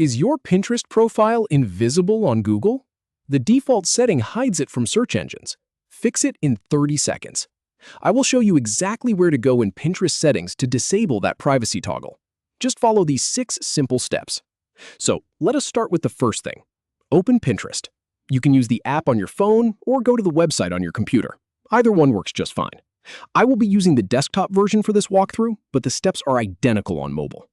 Is your Pinterest profile invisible on Google? The default setting hides it from search engines. Fix it in 30 seconds. I will show you exactly where to go in Pinterest settings to disable that privacy toggle. Just follow these 6 simple steps. So let us start with the first thing. Open Pinterest. You can use the app on your phone or go to the website on your computer. Either one works just fine. I will be using the desktop version for this walkthrough, but the steps are identical on mobile.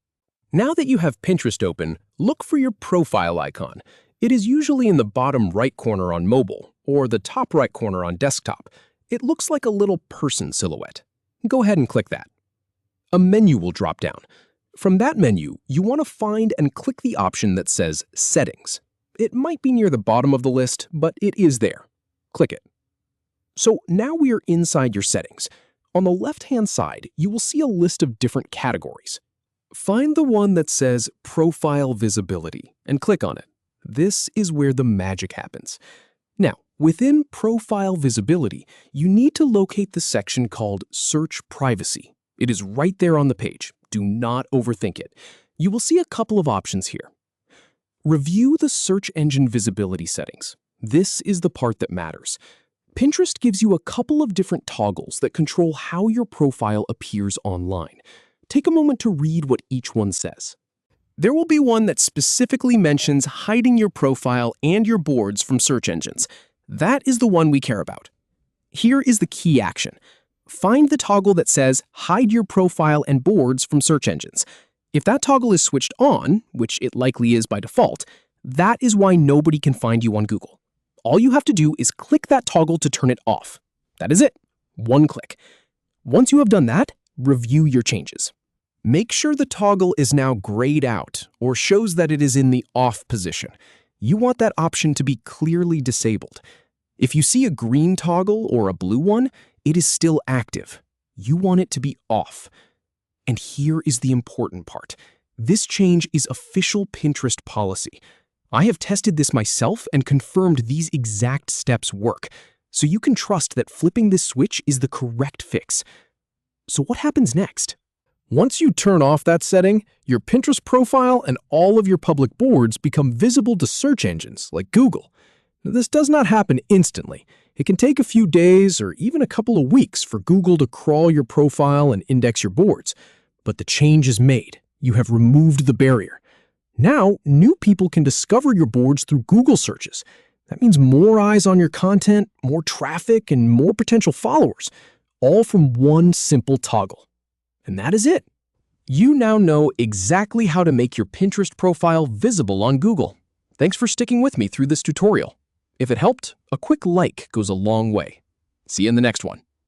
Now that you have Pinterest open, look for your profile icon. It is usually in the bottom right corner on mobile or the top right corner on desktop. It looks like a little person silhouette. Go ahead and click that. A menu will drop down. From that menu, you want to find and click the option that says Settings. It might be near the bottom of the list, but it is there. Click it. So now we are inside your settings. On the left-hand side, you will see a list of different categories. Find the one that says Profile Visibility and click on it. This is where the magic happens. Now, within Profile Visibility, you need to locate the section called Search Privacy. It is right there on the page. Do not overthink it. You will see a couple of options here. Review the search engine visibility settings. This is the part that matters. Pinterest gives you a couple of different toggles that control how your profile appears online. Take a moment to read what each one says. There will be one that specifically mentions hiding your profile and your boards from search engines. That is the one we care about. Here is the key action. Find the toggle that says hide your profile and boards from search engines. If that toggle is switched on, which it likely is by default, that is why nobody can find you on Google. All you have to do is click that toggle to turn it off. That is it. One click. Once you have done that, review your changes. Make sure the toggle is now grayed out or shows that it is in the off position. You want that option to be clearly disabled. If you see a green toggle or a blue one, it is still active. You want it to be off. And here is the important part. This change is official Pinterest policy. I have tested this myself and confirmed these exact steps work, so you can trust that flipping this switch is the correct fix. So what happens next? Once you turn off that setting, your Pinterest profile and all of your public boards become visible to search engines like Google. Now, this does not happen instantly. It can take a few days or even a couple of weeks for Google to crawl your profile and index your boards. But the change is made. You have removed the barrier. Now, new people can discover your boards through Google searches. That means more eyes on your content, more traffic, and more potential followers, all from one simple toggle. And that is it. You now know exactly how to make your Pinterest profile visible on Google. Thanks for sticking with me through this tutorial. If it helped, a quick like goes a long way. See you in the next one.